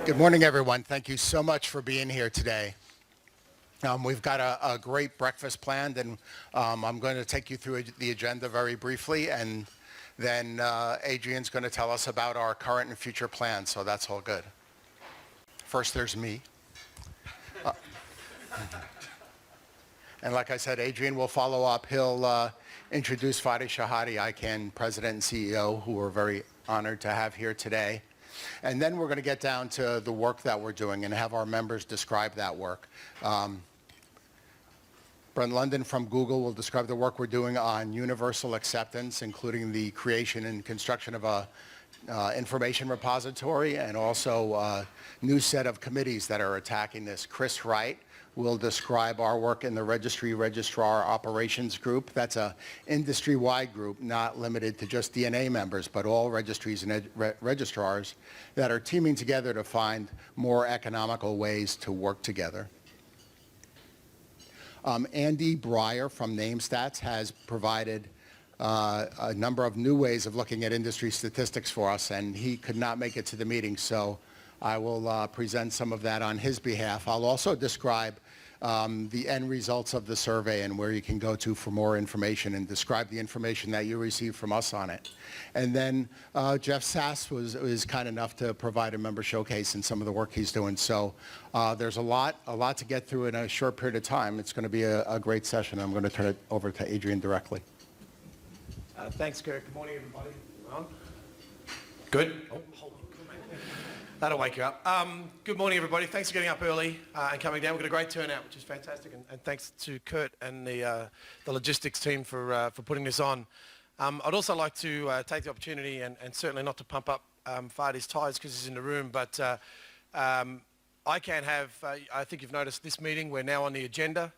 Good morning, everyone. Thank you so much for being here today. We've got a great breakfast planned, and I'm going to take you through the agenda very briefly, and then Adrian's going to tell us about our current and future plans, so that's all good. First, there's me. And like I said, Adrian will follow up. He'll introduce Fadi Chehadé, ICANN President and CEO, who we're very honored to have here today. And then we're going to get down to the work that we're doing and have our members describe that work. Brent London from Google will describe the work we're doing on universal acceptance, including the creation and construction of a information repository and also a new set of committees that are attacking this. Chris Wright will describe our work in the Registry Registrar Operations Group. That's an industry-wide group, not limited to just DNA members, but all registries and registrars that are teaming together to find more economical ways to work together. Andy Breyer from NameStats has provided a number of new ways of looking at industry statistics for us, and he could not make it to the meeting, so I will present some of that on his behalf. I'll also describe the end results of the survey and where you can go to for more information and describe the information that you received from us on it. And then Jeff Sass was kind enough to provide a member showcase and some of the work he's doing. So there's a lot to get through in a short period of time. It's going to be a great session. I'm going to turn it over to Adrian directly. Thanks, Kirk. Good morning, everybody. Good? Oh, hold on. That'll wake you up. Good morning, everybody. Thanks for getting up early and coming down. We've got a great turnout, which is fantastic. And thanks to Kurt and the logistics team for putting this on. I'd also like to take the opportunity, and certainly not to pump up Fadi's tyres because he's in the room, but ICANN have, I think you've noticed this meeting, we're now on the agenda,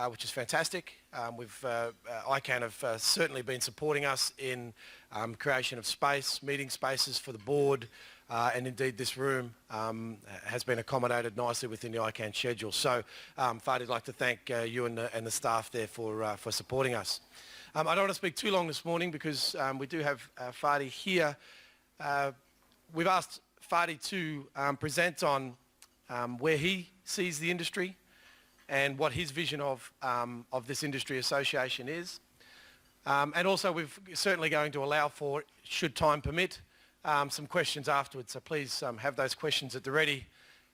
which is fantastic. ICANN have certainly been supporting us in creation of meeting spaces for the board, and indeed this room has been accommodated nicely within the ICANN schedule. So Fadi, I'd like to thank you and the staff there for supporting us. I don't want to speak too long this morning because we do have Fadi here. We've asked Fadi to present on where he sees the industry and what his vision of this industry association is. And also we're certainly going to allow for, should time permit, some questions afterwards. So please have those questions at the ready.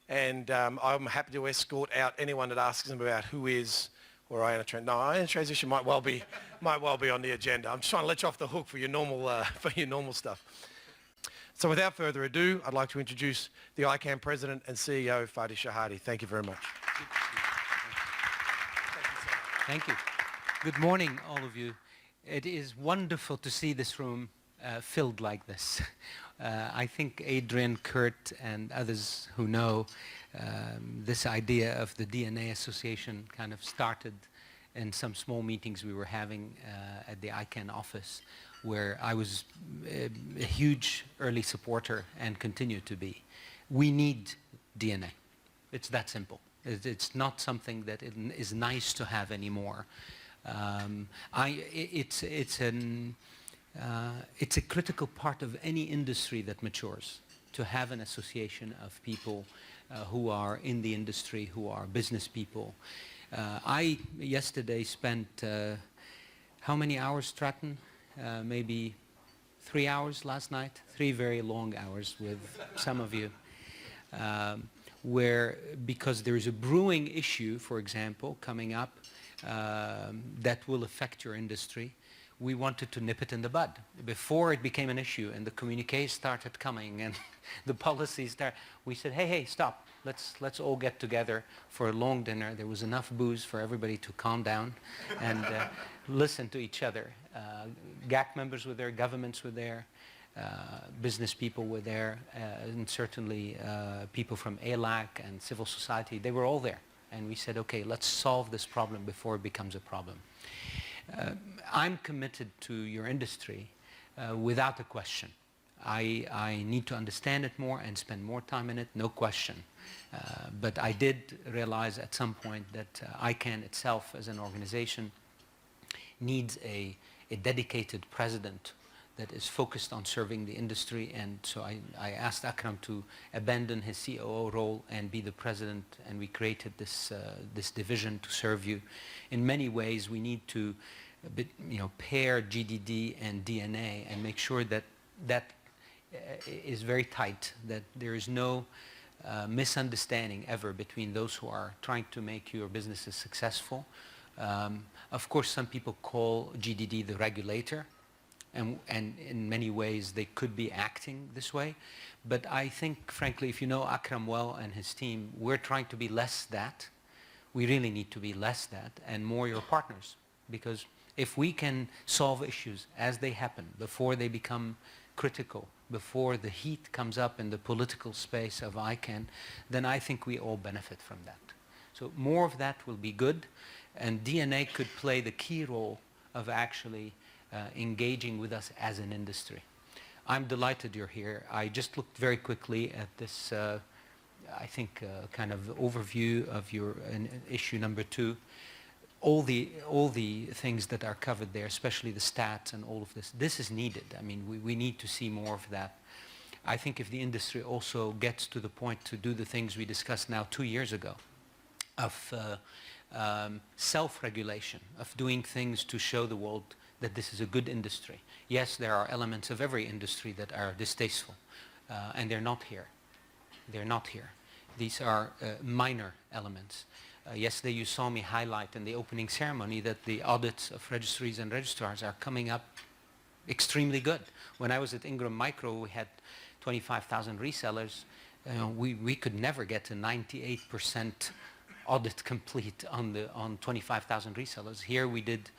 And I'm happy to escort out anyone that asks them about who is or Iona Transition. No, Iona Transition might well be on the agenda. I'm just trying to let you off the hook for your normal stuff. So without further ado, I'd like to introduce the ICANN President and CEO, Fadi Chehadé. Thank you very much. Thank you. Good morning, all of you. It is wonderful to see this room filled like this. I think Adrian, Kurt, and others who know this idea of the DNA Association kind of started in some small meetings we were having at the ICANN office, where I was a huge early supporter and continue to be. We need DNA. It's that simple. It's not something that is nice to have anymore. It's a critical part of any industry that matures, to have an association of people who are in the industry, who are business people. I yesterday spent how many hours, Stratton? Maybe 3 hours last night, 3 very long hours with some of you. Where, because there is a brewing issue, for example, coming up that will affect your industry, we wanted to nip it in the bud before it became an issue and the communiques started coming and the policies started. We said, hey, stop. Let's all get together for a long dinner. There was enough booze for everybody to calm down and listen to each other. GAC members were there, governments were there, business people were there, and certainly people from ALAC and civil society. They were all there. And we said, okay, let's solve this problem before it becomes a problem. I'm committed to your industry without a question. I need to understand it more and spend more time in it, no question. But I did realize at some point that ICANN itself as an organization needs a dedicated president that is focused on serving the industry, and so I asked Akram to abandon his COO role and be the president, and we created this division to serve you. In many ways, we need to pair GDD and DNA and make sure that is very tight, that there is no misunderstanding ever between those who are trying to make your businesses successful. Of course, some people call GDD the regulator, and in many ways they could be acting this way. But I think, frankly, if you know Akram well and his team, we're trying to be less that. We really need to be less that and more your partners. Because if we can solve issues as they happen, before they become critical, before the heat comes up in the political space of ICANN, then I think we all benefit from that. So more of that will be good, and DNA could play the key role of actually engaging with us as an industry. I'm delighted you're here. I just looked very quickly at this, I think, kind of overview of your issue number 2. All the things that are covered there, especially the stats and all of this, this is needed. I mean, we need to see more of that. I think if the industry also gets to the point to do the things we discussed now 2 years ago, of self-regulation, of doing things to show the world that this is a good industry. Yes, there are elements of every industry that are distasteful, and they're not here. They're not here. These are minor elements. Yesterday you saw me highlight in the opening ceremony that the audits of registries and registrars are coming up extremely good. When I was at Ingram Micro, we had 25,000 resellers. We could never get to 98% audit complete on 25,000 resellers. Here we did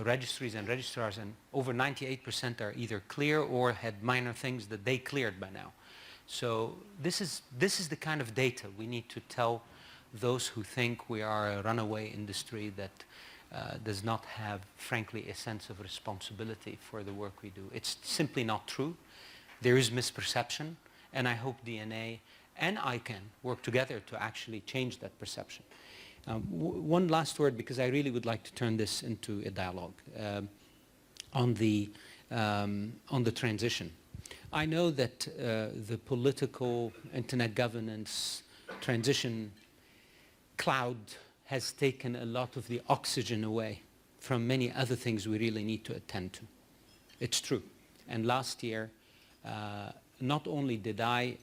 registries and registrars, and over 98% are either clear or had minor things that they cleared by now. So this is the kind of data we need to tell those who think we are a runaway industry that does not have, frankly, a sense of responsibility for the work we do. It's simply not true. There is misperception, and I hope DNA and ICANN work together to actually change that perception. One last word, because I really would like to turn this into a dialogue on the transition. I know that the political internet governance transition cloud has taken a lot of the oxygen away from many other things we really need to attend to. It's true. And last year, not only did I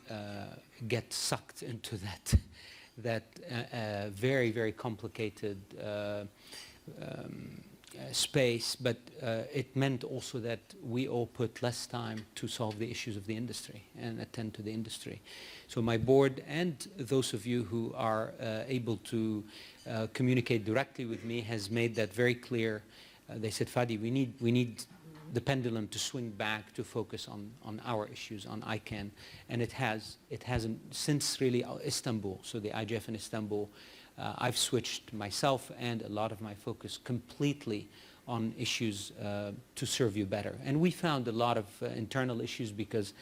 get sucked into that very, very complicated space, but it meant also that we all put less time to solve the issues of the industry and attend to the industry. So my board and those of you who are able to communicate directly with me has made that very clear. They said, Fadi, we need the pendulum to swing back to focus on our issues, on ICANN, and it hasn't since really Istanbul, so the IGF in Istanbul. I've switched myself and a lot of my focus completely on issues to serve you better. And we found a lot of internal issues because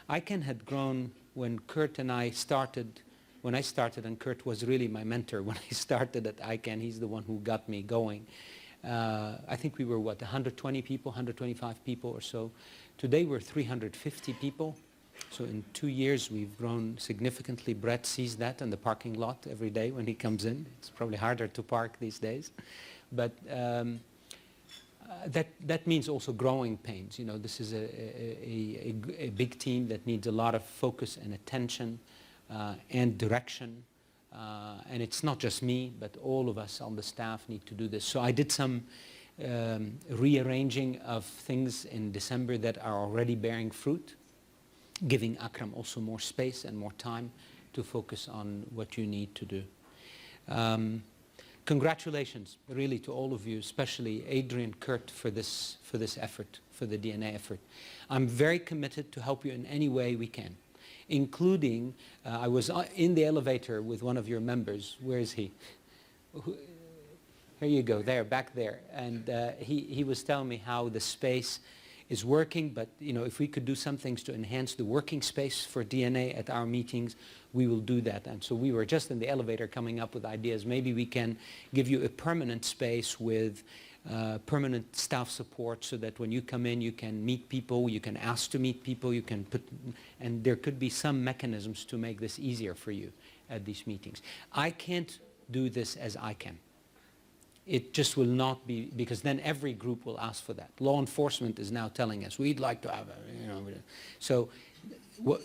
ICANN had grown when Kurt and I started. When I started, and Kurt was really my mentor when I started at ICANN. He's the one who got me going. I think we were, 120 people, 125 people or so. Today we're 350 people. So in 2 years we've grown significantly. Brett sees that in the parking lot every day when he comes in. It's probably harder to park these days. But that means also growing pains. You know, this is a big team that needs a lot of focus and attention and direction. And it's not just me, but all of us on the staff need to do this. So I did some rearranging of things in December that are already bearing fruit, giving Akram also more space and more time to focus on what you need to do. Congratulations, really, to all of you, especially Adrian, Kurt, for this effort, for the DNA effort. I'm very committed to help you in any way we can, including, I was in the elevator with one of your members. Where is he? Here you go, there, back there. And he was telling me how the space is working, but you know, if we could do some things to enhance the working space for DNA at our meetings, we will do that. And so we were just in the elevator coming up with ideas. Maybe we can give you a permanent space with permanent staff support so that when you come in you can meet people, you can ask to meet people, you can put, and there could be some mechanisms to make this easier for you at these meetings. I can't do this as Icam. It just will not be, because then every group will ask for that. Law enforcement is now telling us, we'd like to have a, you know. So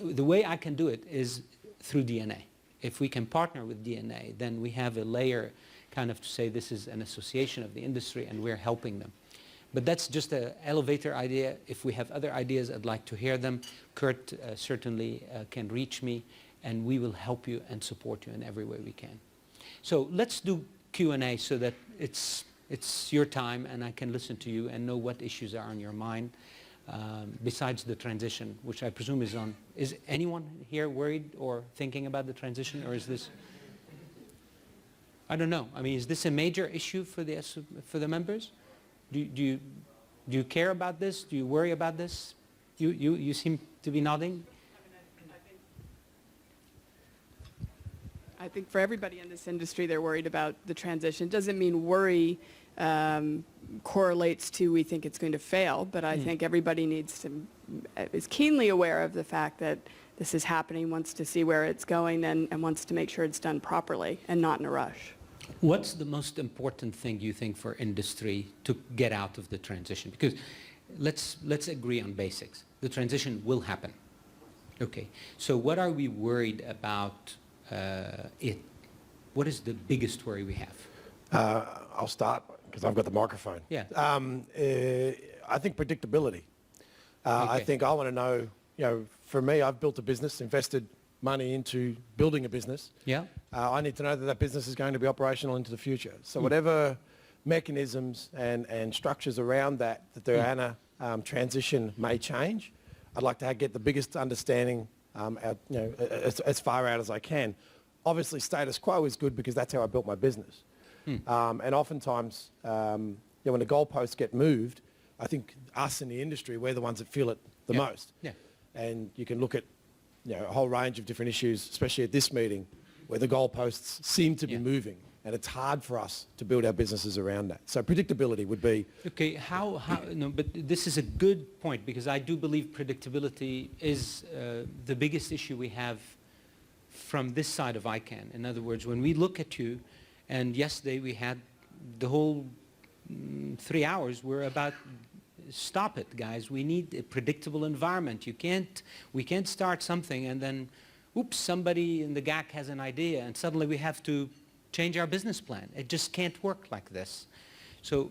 the way I can do it is through DNA. If we can partner with DNA, then we have a layer kind of to say this is an association of the industry and we're helping them. But that's just an elevator idea. If we have other ideas, I'd like to hear them. Kurt certainly can reach me, and we will help you and support you in every way we can. So let's do Q&A so that it's your time and I can listen to you and know what issues are on your mind, besides the transition, which I presume is on. Is anyone here worried or thinking about the transition, or is this? I don't know. I mean, is this a major issue for the members? Do you care about this? Do you worry about this? You seem to be nodding. I think for everybody in this industry, they're worried about the transition. Doesn't mean worry correlates to we think it's going to fail, but I think everybody is keenly aware of the fact that this is happening, wants to see where it's going, and wants to make sure it's done properly and not in a rush. What's the most important thing you think for industry to get out of the transition? Because let's agree on basics. The transition will happen. Okay. So what are we worried about it? What is the biggest worry we have? I'll start because I've got the microphone. Yeah. I think predictability. I think I want to know, for me, I've built a business, invested money into building a business. Yeah. I need to know that business is going to be operational into the future. So whatever mechanisms and structures around that the ANA transition may change, I'd like to get the biggest understanding as far out as I can. Obviously, status quo is good because that's how I built my business. And oftentimes, when the goalposts get moved, I think us in the industry, we're the ones that feel it the most. Yeah. And you can look at a whole range of different issues, especially at this meeting, where the goalposts seem to be moving. And it's hard for us to build our businesses around that. So predictability would be... Okay, no, but this is a good point, because I do believe predictability is the biggest issue we have from this side of ICANN. In other words, when we look at you, and yesterday we had the whole 3 hours were about, stop it, guys. We need a predictable environment. We can't start something and then, oops, somebody in the GAC has an idea and suddenly we have to change our business plan. It just can't work like this. So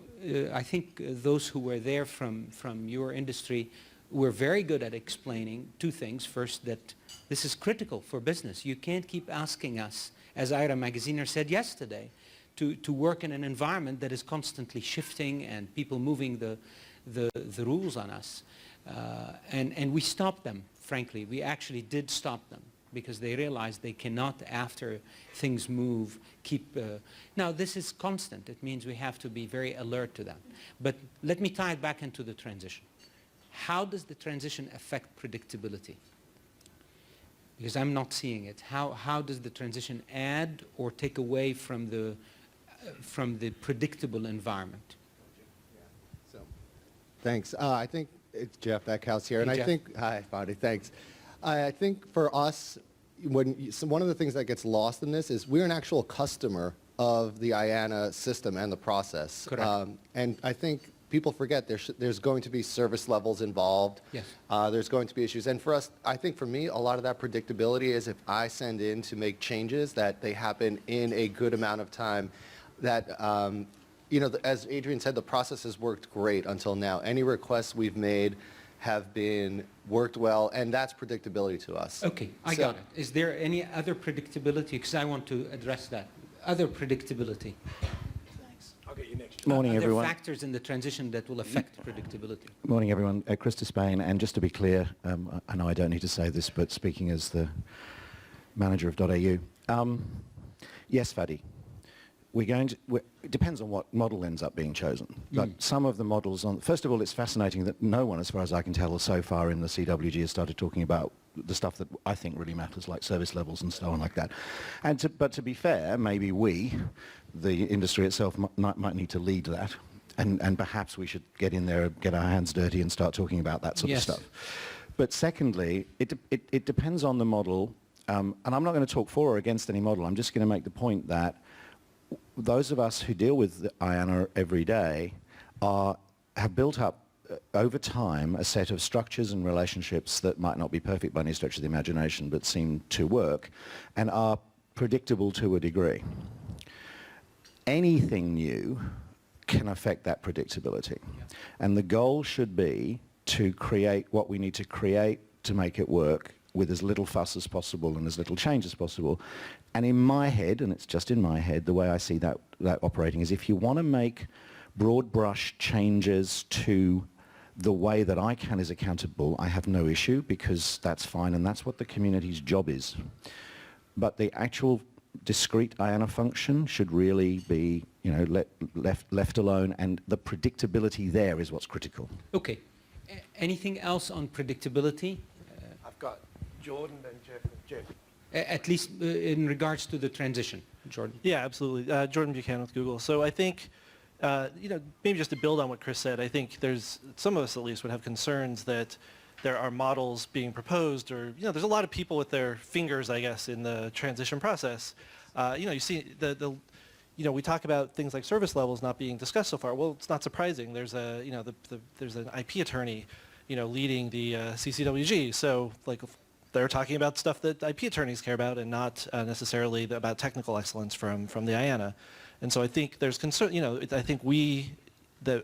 I think those who were there from your industry were very good at explaining two things. First, that this is critical for business. You can't keep asking us, as Ira Magaziner said yesterday, to work in an environment that is constantly shifting and people moving the rules on us. And we stopped them, frankly. We actually did stop them, because they realized they cannot, after things move, keep... now, this is constant. It means we have to be very alert to that. But let me tie it back into the transition. How does the transition affect predictability? Because I'm not seeing it. How does the transition add or take away from the predictable environment? So, thanks. I think it's Jeff Eckhouse here. Hey, And I Jeff. think, hi, Fadi, thanks. I think for us, so one of the things that gets lost in this is we're an actual customer of the IANA system and the process. Correct. And I think people forget there's going to be service levels involved. Yes. There's going to be issues. And for us, I think for me, a lot of that predictability is if I send in to make changes, that they happen in a good amount of time. That, as Adrian said, the process has worked great until now. Any requests we've made have been worked well, and that's predictability to us. Okay, I got it. Is there any other predictability? Because I want to address that. Other predictability. I'll get you next. Morning, Are there everyone. factors in the transition that will affect predictability? Morning, everyone. Chris Despain, and just to be clear, I know I don't need to say this, but speaking as the manager of .au, yes, Fadi, it depends on what model ends up being chosen. But some of the models first of all, it's fascinating that no one, as far as I can tell, so far in the CWG has started talking about the stuff that I think really matters, like service levels and so on like that. But to be fair, maybe we, the industry itself, might need to lead that. And perhaps we should get in there, get our hands dirty and start talking about that sort Yes. of stuff. But secondly, it depends on the model, and I'm not going to talk for or against any model. I'm just going to make the point that those of us who deal with the IANA every day have built up over time a set of structures and relationships that might not be perfect by any stretch of the imagination, but seem to work and are predictable to a degree. Anything new can affect that predictability. And the goal should be to create what we need to create to make it work with as little fuss as possible and as little change as possible. And in my head, and it's just in my head, the way I see that operating is if you want to make broad brush changes to the way that ICANN is accountable, I have no issue because that's fine and that's what the community's job is. But the actual discrete IANA function should really be, left alone, and the predictability there is what's critical. Okay. Anything else on predictability? I've got Jordan and Jeff. At least in regards to the transition, Jordan. Yeah, absolutely. Jordan Buchanan with Google. So I think, maybe just to build on what Chris said, I think there's, some of us at least would have concerns that there are models being proposed, or, there's a lot of people with their fingers, I guess, in the transition process. You see we talk about things like service levels not being discussed so far. Well, it's not surprising. There's there's an IP attorney, leading the CCWG. So they're talking about stuff that IP attorneys care about and not necessarily about technical excellence from the IANA. And so I think there's concern, I think the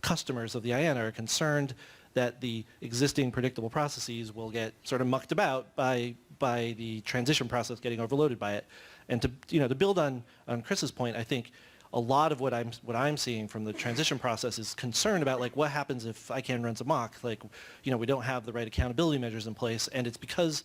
customers of the IANA are concerned that the existing predictable processes will get sort of mucked about by the transition process getting overloaded by it. And to build on Chris's point, I think a lot of what I'm seeing from the transition process is concern about what happens if ICANN runs amok. We don't have the right accountability measures in place, and it's because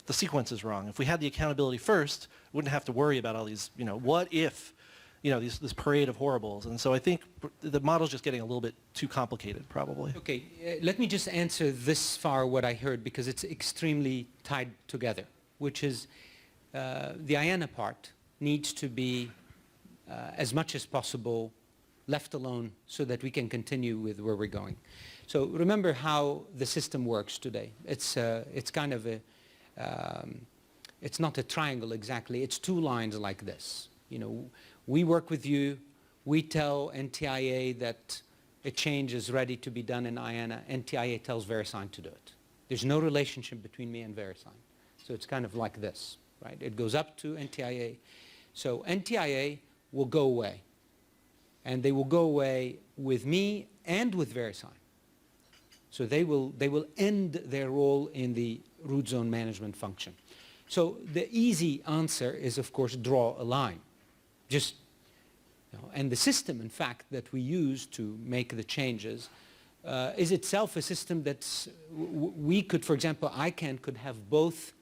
the sequence is wrong. If we had the accountability first, we wouldn't have to worry about all these, what if, this parade of horribles. And so I think the model's just getting a little bit too complicated, probably. Okay, let me just answer this far what I heard, because it's extremely tied together, which is the IANA part needs to be as much as possible left alone so that we can continue with where we're going. So remember how the system works today. It's kind of it's not a triangle exactly, it's two lines like this. We work with you, we tell NTIA that a change is ready to be done in IANA, NTIA tells VeriSign to do it. There's no relationship between me and VeriSign. So it's kind of like this, right? It goes up to NTIA. So NTIA will go away. And they will go away with me and with VeriSign. So they will end their role in the root zone management function. So the easy answer is, of course, draw a line. Just, and the system, in fact, that we use to make the changes is itself a system that's, we could, for example, ICANN could have both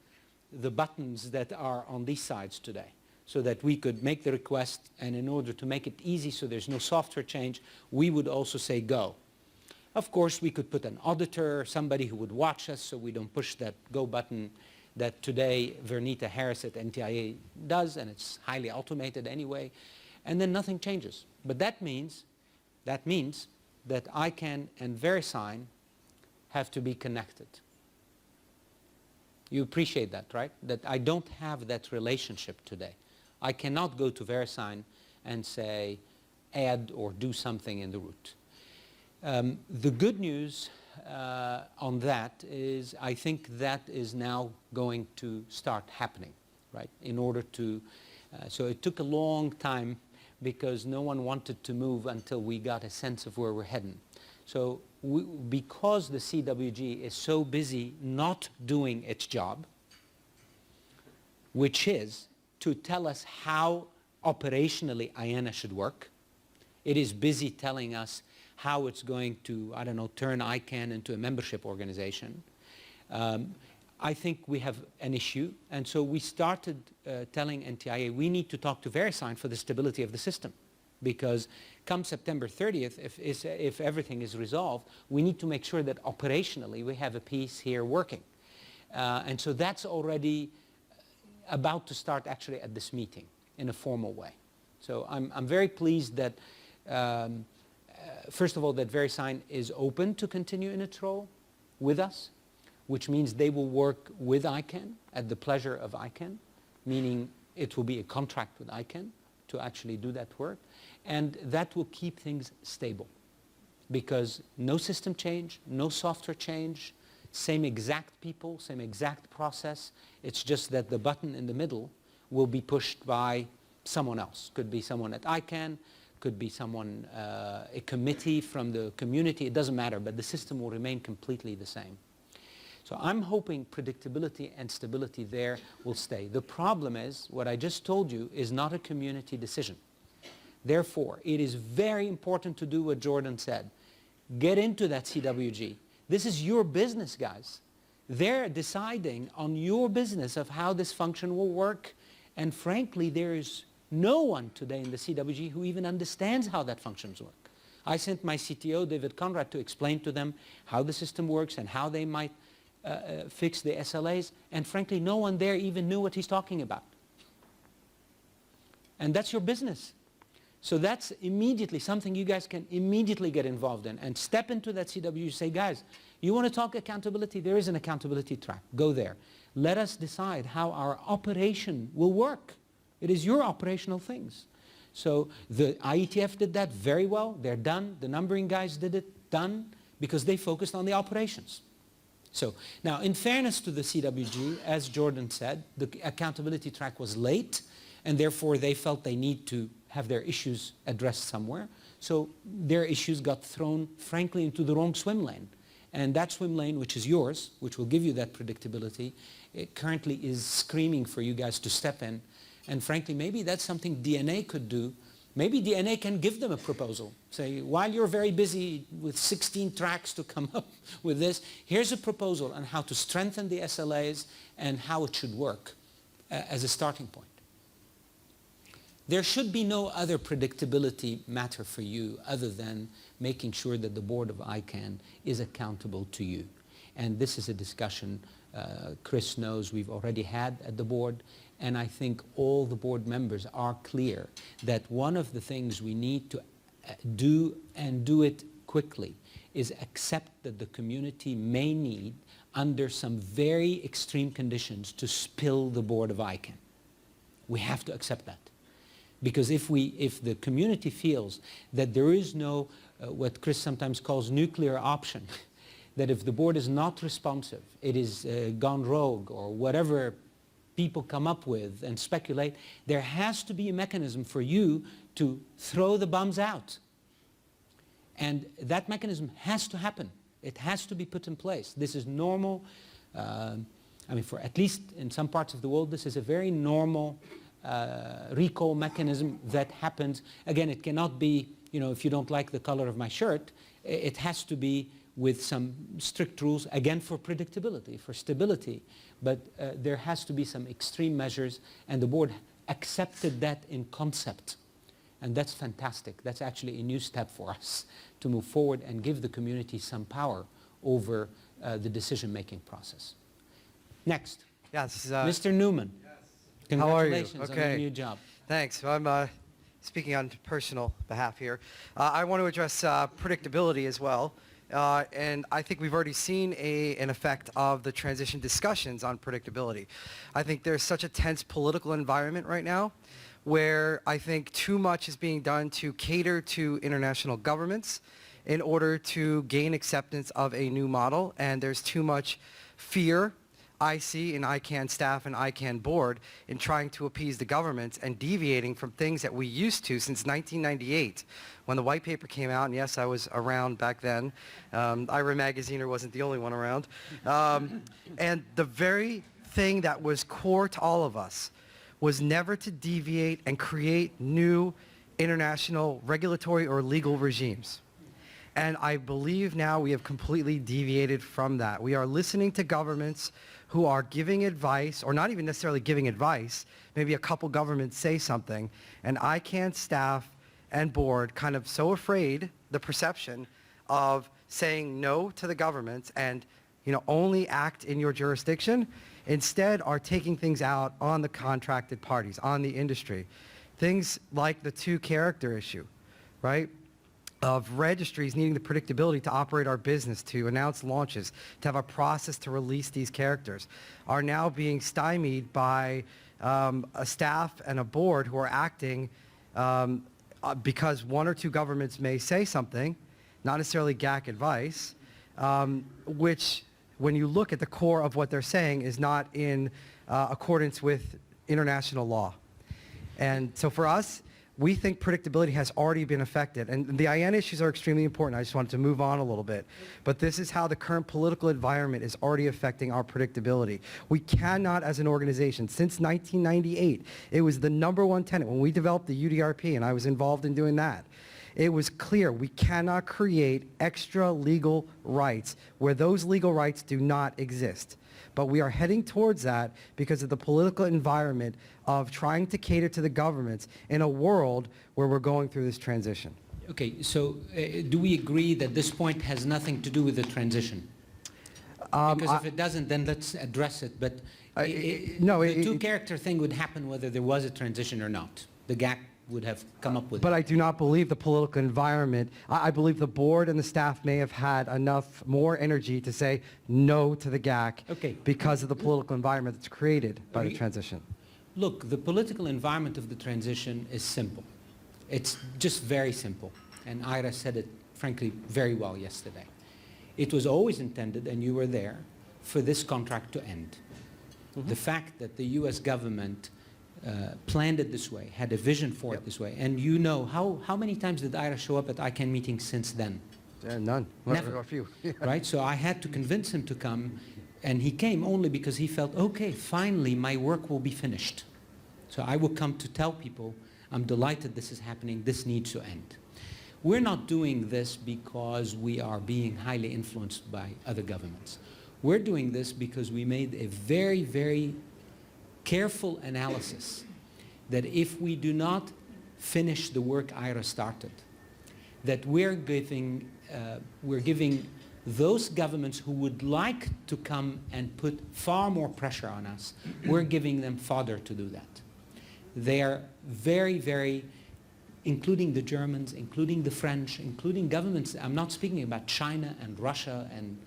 the buttons that are on these sides today, so that we could make the request, and in order to make it easy so there's no software change, we would also say go. Of course, we could put an auditor, somebody who would watch us so we don't push that go button that today Vernita Harris at NTIA does, and it's highly automated anyway, and then nothing changes. But that means that ICANN and VeriSign have to be connected. You appreciate that, right? That I don't have that relationship today. I cannot go to VeriSign and say, add or do something in the root. The good news on that is I think that is now going to start happening, right? In order to, so it took a long time because no one wanted to move until we got a sense of where we're heading. So because the CWG is so busy not doing its job, which is to tell us how operationally IANA should work, it is busy telling us how it's going to, I don't know, turn ICANN into a membership organization. I think we have an issue, and so we started telling NTIA we need to talk to VeriSign for the stability of the system, because come September 30th, if everything is resolved, we need to make sure that operationally we have a piece here working. And so that's already about to start actually at this meeting in a formal way. So I'm very pleased that first of all, that VeriSign is open to continue in its role with us, which means they will work with ICANN at the pleasure of ICANN, meaning it will be a contract with ICANN to actually do that work, and that will keep things stable because no system change, no software change, same exact people, same exact process. It's just that the button in the middle will be pushed by someone else. Could be someone at ICANN, could be someone, a committee from the community, it doesn't matter, but the system will remain completely the same. So I'm hoping predictability and stability there will stay. The problem is, what I just told you is not a community decision. Therefore, it is very important to do what Jordan said. Get into that CWG. This is your business, guys. They're deciding on your business of how this function will work. And frankly, there is no one today in the CWG who even understands how that functions work. I sent my CTO, David Conrad, to explain to them how the system works and how they might fix the SLAs. And frankly, no one there even knew what he's talking about. And that's your business. So that's immediately something you guys can immediately get involved in and step into that CWG. Say, guys, you want to talk accountability? There is an accountability track. Go there. Let us decide how our operation will work. It is your operational things. So the IETF did that very well. They're done. The numbering guys did it, done, because they focused on the operations. So now, in fairness to the CWG, as Jordan said, the accountability track was late, and therefore they felt they need to have their issues addressed somewhere. So their issues got thrown, frankly, into the wrong swim lane. And that swim lane, which is yours, which will give you that predictability, it currently is screaming for you guys to step in. And frankly, maybe that's something DNA could do. Maybe DNA can give them a proposal. Say, while you're very busy with 16 tracks to come up with this, here's a proposal on how to strengthen the SLAs and how it should work as a starting point. There should be no other predictability matter for you other than making sure that the board of ICANN is accountable to you. And this is a discussion Chris knows we've already had at the board, and I think all the board members are clear that one of the things we need to do, and do it quickly, is accept that the community may need, under some very extreme conditions, to spill the board of ICANN. We have to accept that. Because if the community feels that there is no, what Chris sometimes calls nuclear option, that if the board is not responsive, it is gone rogue, or whatever people come up with and speculate, there has to be a mechanism for you to throw the bombs out. And that mechanism has to happen. It has to be put in place. This is normal. I mean, for at least in some parts of the world, this is a very normal recall mechanism that happens. Again, it cannot be, if you don't like the color of my shirt, it has to be with some strict rules, again, for predictability, for stability. But there has to be some extreme measures, and the board accepted that in concept. And that's fantastic. That's actually a new step for us to move forward and give the community some power over the decision-making process. Next. Yes. Mr. Newman. Yes. Congratulations How are you? on your new job. Thanks. I'm speaking on personal behalf here. I want to address predictability as well. And I think we've already seen an effect of the transition discussions on predictability. I think there's such a tense political environment right now where I think too much is being done to cater to international governments in order to gain acceptance of a new model, and there's too much fear I see in ICANN staff and ICANN board in trying to appease the governments and deviating from things that we used to since 1998 when the white paper came out. And yes, I was around back then. Ira Magaziner wasn't the only one around. And the very thing that was core to all of us was never to deviate and create new international regulatory or legal regimes. And I believe now we have completely deviated from that. We are listening to governments who are giving advice, or not even necessarily giving advice, maybe a couple governments say something, and ICANN staff and board kind of so afraid, the perception of saying no to the governments and only act in your jurisdiction, instead are taking things out on the contracted parties, on the industry. Things like the two-character issue, right? of registries needing the predictability to operate our business, to announce launches, to have a process to release these characters, are now being stymied by a staff and a board who are acting because one or two governments may say something, not necessarily GAC advice, which, when you look at the core of what they're saying, is not in accordance with international law. And so for us, we think predictability has already been affected. And the ICANN issues are extremely important. I just wanted to move on a little bit. But this is how the current political environment is already affecting our predictability. We cannot, as an organization, since 1998, it was the #1 tenet. When we developed the UDRP, and I was involved in doing that, it was clear we cannot create extra legal rights where those legal rights do not exist. But we are heading towards that because of the political environment of trying to cater to the governments in a world where we're going through this transition. Okay, so do we agree that this point has nothing to do with the transition? Because if it doesn't, then let's address it. But the two-character thing would happen whether there was a transition or not. The GAC would have come up with it. But I do not believe the political environment, I believe the board and the staff may have had enough more energy to say no to the GAC because of the political environment that's created by the transition. Look, the political environment of the transition is simple. It's just very simple. And Ira said it, frankly, very well yesterday. It was always intended, and you were there, for this contract to end. The fact that the U.S. government planned it this way, had a vision for it this way. And you know, how many times did Ira show up at ICANN meetings since then? None. Never. A few. Right? So I had to convince him to come, and he came only because he felt, okay, finally my work will be finished. So I will come to tell people, I'm delighted this is happening, this needs to end. We're not doing this because we are being highly influenced by other governments. We're doing this because we made a very, very careful analysis that if we do not finish the work Ira started, that we're giving those governments who would like to come and put far more pressure on us, we're giving them fodder to do that. They are very, very, including the Germans, including the French, including governments. I'm not speaking about China and Russia and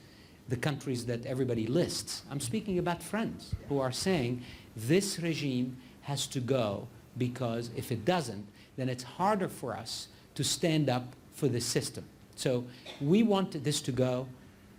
the countries that everybody lists. I'm speaking about friends who are saying this regime has to go because if it doesn't, then it's harder for us to stand up for the system. So we want this to go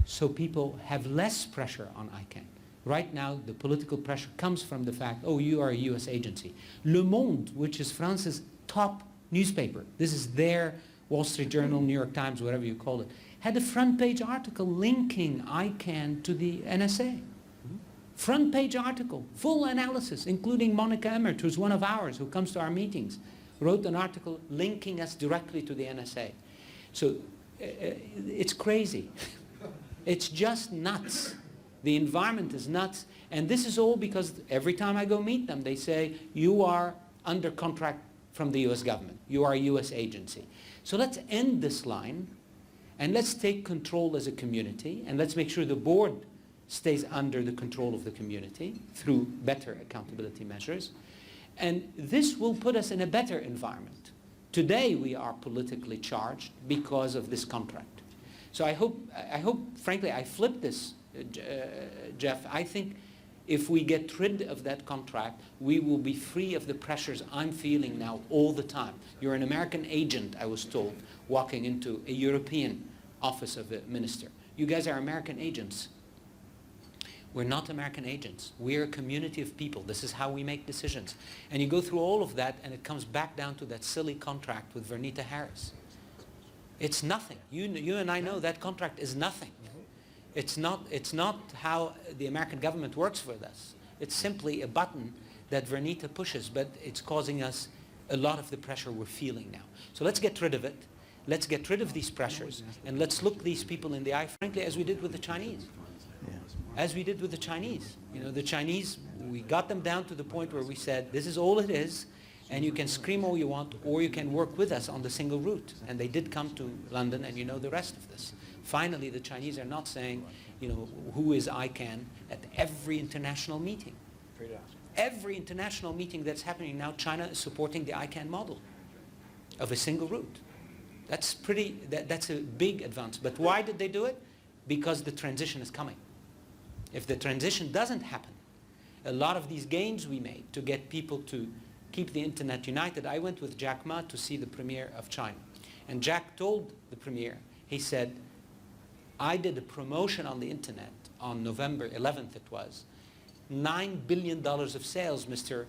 so people have less pressure on ICANN. Right now, the political pressure comes from the fact, oh, you are a US agency. Le Monde, which is France's top newspaper, this is their Wall Street Journal, New York Times, whatever you call it, had a front page article linking ICANN to the NSA. Front page article, full analysis, including Monica Emmert, who's one of ours, who comes to our meetings, wrote an article linking us directly to the NSA. So it's crazy. It's just nuts. The environment is nuts. And this is all because every time I go meet them, they say, you are under contract from the US government. You are a US agency. So let's end this line, and let's take control as a community, and let's make sure the board stays under the control of the community through better accountability measures. And this will put us in a better environment. Today we are politically charged because of this contract. So I hope, frankly, I flip this, Jeff. I think if we get rid of that contract, we will be free of the pressures I'm feeling now all the time. You're an American agent, I was told, walking into a European office of a minister. You guys are American agents. We're not American agents. We're a community of people. This is how we make decisions. And you go through all of that, and it comes back down to that silly contract with Vernita Harris. It's nothing. You and I know that contract is nothing. It's not how the American government works with us. It's simply a button that Vernita pushes, but it's causing us a lot of the pressure we're feeling now. So let's get rid of it. Let's get rid of these pressures, and let's look these people in the eye, frankly, as we did with the Chinese. As we did with the Chinese. You know, the Chinese, we got them down to the point where we said, this is all it is, and you can scream all you want, or you can work with us on the single route. And they did come to London, and you know the rest of this. Finally, the Chinese are not saying, you know, who is ICANN at every international meeting. Every international meeting that's happening now, China is supporting the ICANN model of a single route. That's a big advance. But why did they do it? Because the transition is coming. If the transition doesn't happen, a lot of these gains we made to get people to keep the internet united. I went with Jack Ma to see the premier of China. And Jack told the premier, he said, I did a promotion on the internet on November 11th it was, $9 billion of sales, Mr.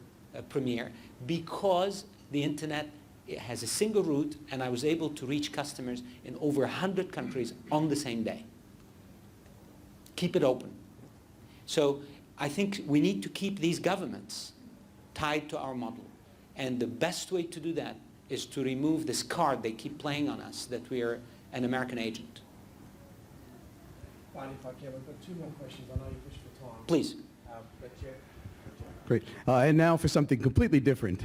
Premier, because the internet has a single route and I was able to reach customers in over 100 countries on the same day. Keep it open. So I think we need to keep these governments tied to our model. And the best way to do that is to remove this card they keep playing on us that we are an American agent. Fine, if I can, we've got two more questions. I know you pushed for time. Please. Great. And now for something completely different.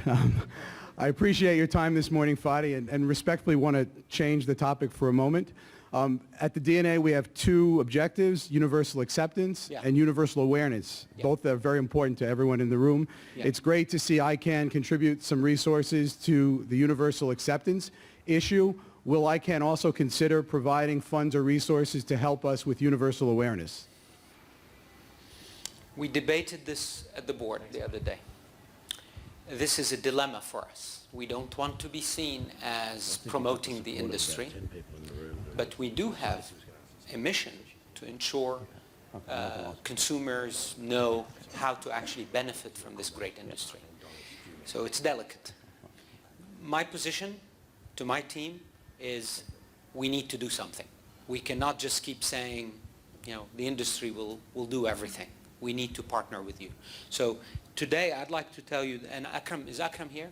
I appreciate your time this morning, Fadi, and respectfully want to change the topic for a moment. At the DNA, we have two objectives, universal acceptance and universal awareness. Both are very important to everyone in the room. It's great to see ICANN contribute some resources to the universal acceptance issue. Will ICANN also consider providing funds or resources to help us with universal awareness? We debated this at the board the other day. This is a dilemma for us. We don't want to be seen as promoting the industry, but we do have a mission to ensure consumers know how to actually benefit from this great industry. So it's delicate. My position to my team is we need to do something. We cannot just keep saying, you know, the industry will do everything. We need to partner with you. So today I'd like to tell you, and Akram, is Akram here?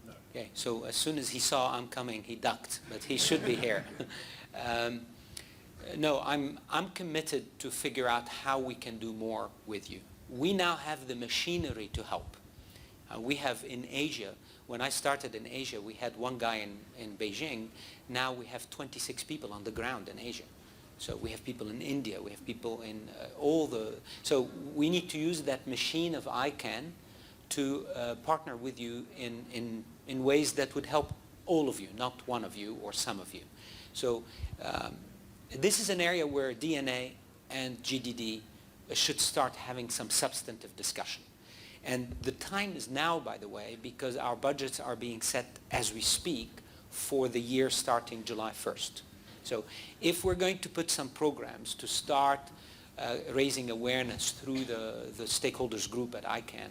No. Okay, so as soon as he saw I'm coming, he ducked, but he should be here. No, I'm committed to figure out how we can do more with you. We now have the machinery to help. We have in Asia, when I started in Asia, we had one guy in Beijing. Now we have 26 people on the ground in Asia. So we have people in India, we have people in so we need to use that machine of ICANN to partner with you in ways that would help all of you, not one of you or some of you. So this is an area where DNA and GDD should start having some substantive discussion. And the time is now, by the way, because our budgets are being set as we speak for the year starting July 1st. So if we're going to put some programs to start raising awareness through the stakeholders group at ICANN,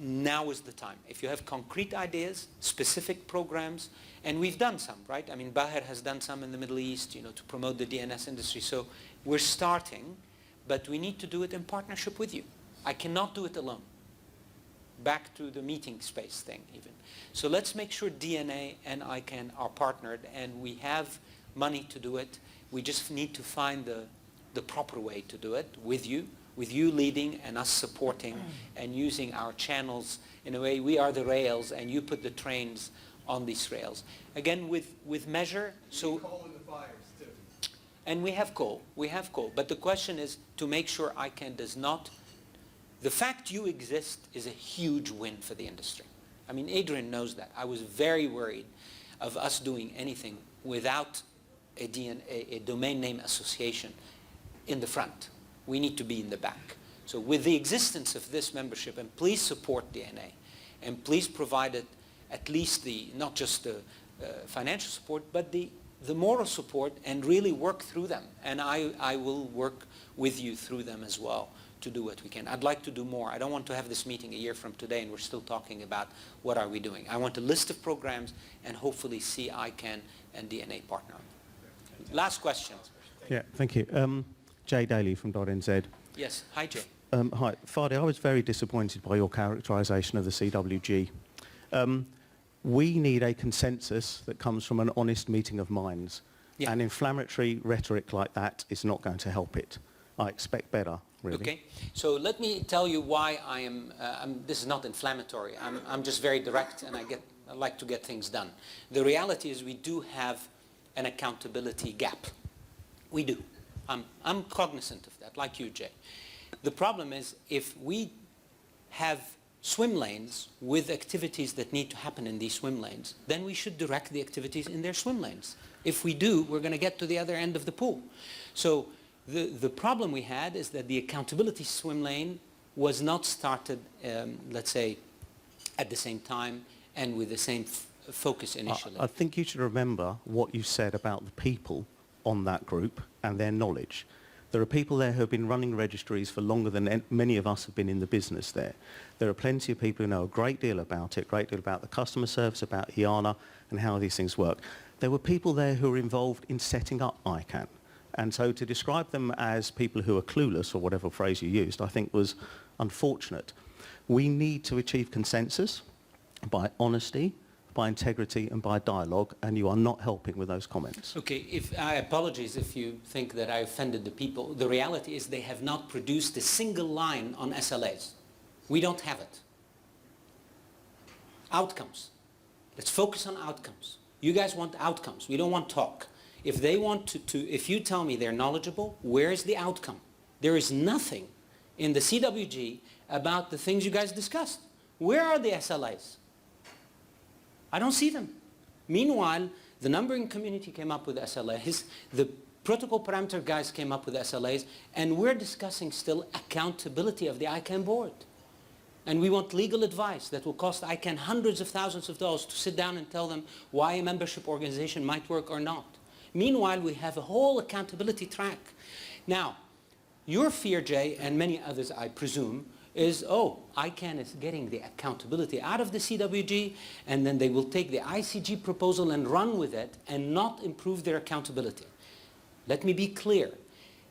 now is the time. If you have concrete ideas, specific programs, and we've done some, right? I mean, Baher has done some in the Middle East, you know, to promote the DNS industry. So we're starting, but we need to do it in partnership with you. I cannot do it alone. Back to the meeting space thing even. So let's make sure DNA and ICANN are partnered and we have money to do it. We just need to find the proper way to do it with you leading and us supporting and using our channels in a way. We are the rails and you put the trains on these rails. Again, with measure. So coal in the fires too. And we have coal. But the question is to make sure ICANN does not. The fact you exist is a huge win for the industry. I mean, Adrian knows that. I was very worried of us doing anything without a domain name association in the front. We need to be in the back. So with the existence of this membership, and please support DNA, and please provide it at least not just the financial support, but the moral support, and really work through them. And I will work with you through them as well to do what we can. I'd like to do more. I don't want to have this meeting a year from today and we're still talking about what are we doing. I want a list of programs and hopefully see ICANN and DNA partner. Last question. Yeah, thank you. Jay Daly from .nz. Yes, hi Jay. Hi, Fadi, I was very disappointed by your characterisation of the CWG. We need a consensus that comes from an honest meeting of minds. Yeah. And inflammatory rhetoric like that is not going to help it. I expect better. Really. Okay, so let me tell you why this is not inflammatory. I'm just very direct and I like to get things done. The reality is we do have an accountability gap. We do. I'm cognizant of that, like you, Jay. The problem is if we have swim lanes with activities that need to happen in these swim lanes, then we should direct the activities in their swim lanes. If we do, we're going to get to the other end of the pool. So the problem we had is that the accountability swim lane was not started, let's say, at the same time and with the same focus initially. I think you should remember what you said about the people on that group and their knowledge. There are people there who have been running registries for longer than many of us have been in the business there. There are plenty of people who know a great deal about it, a great deal about the customer service, about IANA and how these things work. There were people there who were involved in setting up ICANN. And so to describe them as people who are clueless, or whatever phrase you used, I think was unfortunate. We need to achieve consensus by honesty, by integrity and by dialogue, and you are not helping with those comments. Okay, I apologize if you think that I offended the people. The reality is they have not produced a single line on SLAs. We don't have it. Outcomes. Let's focus on outcomes. You guys want outcomes. We don't want talk. If they want if you tell me they're knowledgeable, where is the outcome? There is nothing in the CWG about the things you guys discussed. Where are the SLAs? I don't see them. Meanwhile, the numbering community came up with SLAs, the protocol parameter guys came up with SLAs, and we're discussing still accountability of the ICANN board. And we want legal advice that will cost ICANN hundreds of thousands of dollars to sit down and tell them why a membership organization might work or not. Meanwhile, we have a whole accountability track. Now, your fear, Jay, and many others, I presume, is, oh, ICANN is getting the accountability out of the CWG, and then they will take the ICG proposal and run with it and not improve their accountability. Let me be clear.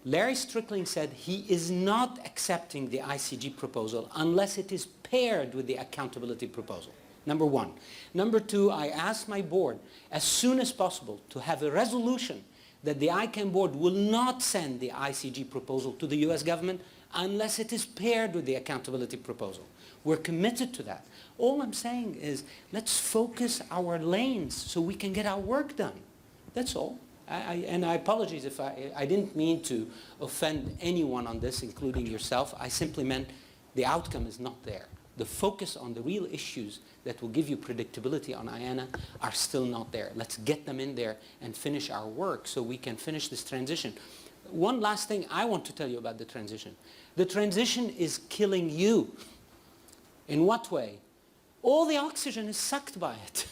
Larry Strickling said he is not accepting the ICG proposal unless it is paired with the accountability proposal. Number one. Number two, I asked my board as soon as possible to have a resolution that the ICANN board will not send the ICG proposal to the US government unless it is paired with the accountability proposal. We're committed to that. All I'm saying is let's focus our lanes so we can get our work done. That's all. And I apologize if I didn't mean to offend anyone on this, including yourself. I simply meant the outcome is not there. The focus on the real issues that will give you predictability on IANA are still not there. Let's get them in there and finish our work so we can finish this transition. One last thing I want to tell you about the transition. The transition is killing you. In what way? All the oxygen is sucked by it.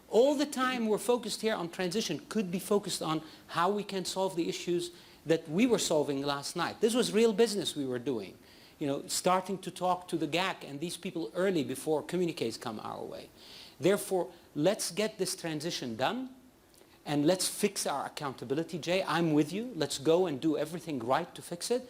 All the time we're focused here on transition could be focused on how we can solve the issues that we were solving last night. This was real business we were doing. You know, starting to talk to the GAC and these people early before communiques come our way. Therefore, let's get this transition done and let's fix our accountability. Jay, I'm with you. Let's go and do everything right to fix it.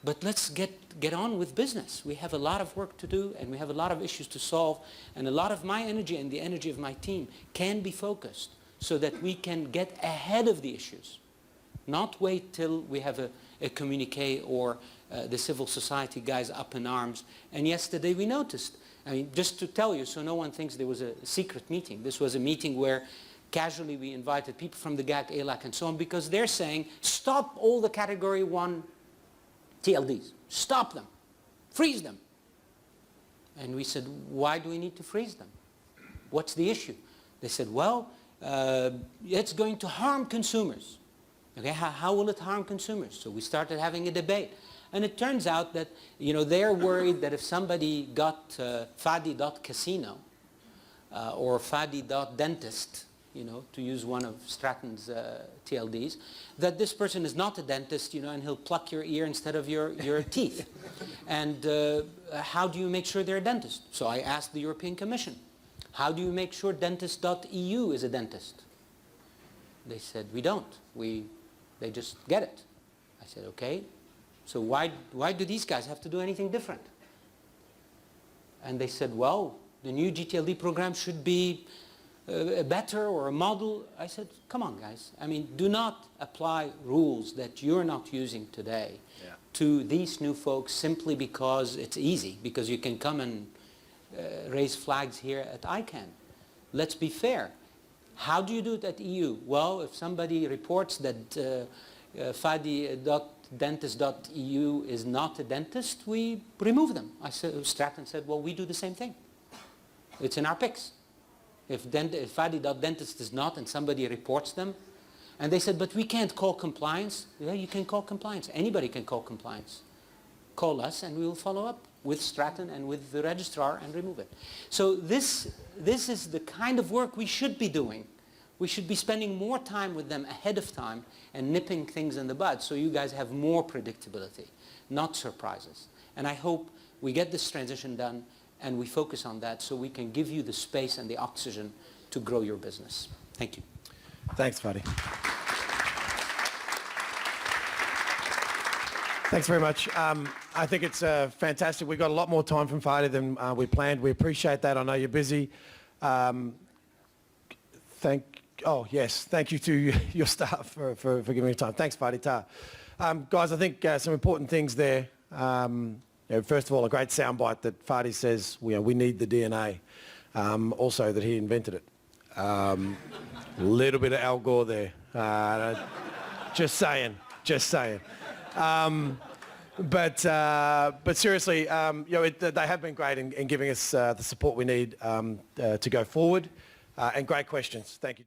But let's get on with business. We have a lot of work to do and we have a lot of issues to solve, and a lot of my energy and the energy of my team can be focused so that we can get ahead of the issues. Not wait till we have a communique or the civil society guys up in arms. And yesterday we noticed, I mean, just to tell you so no one thinks there was a secret meeting. This was a meeting where casually we invited people from the GAC, ALAC and so on, because they're saying stop all the category 1 TLDs. Stop them. Freeze them. And we said, why do we need to freeze them? What's the issue? They said, well, it's going to harm consumers. Okay, how will it harm consumers? So we started having a debate. And it turns out that, you know, they're worried that if somebody got Fadi.casino or Fadi.dentist, you know, to use one of Stratton's TLDs, that this person is not a dentist, you know, and he'll pluck your ear instead of your teeth. And how do you make sure they're a dentist? So I asked the European Commission, how do you make sure dentist.eu is a dentist? They said, we don't. They just get it. I said, okay, so why do these guys have to do anything different? And they said, well, the new GTLD program should be a better or a model. I said, come on guys, I mean, do not apply rules that you're not using today to these new folks simply because it's easy, because you can come and raise flags here at ICANN. Let's be fair. How do you do it at EU? Well, if somebody reports that Fadi dentist.eu is not a dentist, we remove them. Stratton said, well, we do the same thing. It's in our picks. If Fadi.dentist is not and somebody reports them, and they said, but we can't call compliance. Yeah, you can call compliance. Anybody can call compliance. Call us and we will follow up with Stratton and with the registrar and remove it. So this is the kind of work we should be doing. We should be spending more time with them ahead of time and nipping things in the bud so you guys have more predictability, not surprises. And I hope we get this transition done and we focus on that so we can give you the space and the oxygen to grow your business. Thank you. Thanks, Fadi. Thanks very much. I think it's fantastic. We've got a lot more time from Fadi than we planned. We appreciate that. I know you're busy. Thank you to your staff for giving me time. Thanks, Fadi. Guys, I think some important things there. First of all, a great soundbite that Fadi says we need the DNA. Also that he invented it. A little bit of Al Gore there. Just saying. But seriously, they have been great in giving us the support we need to go forward, and great questions. Thank you.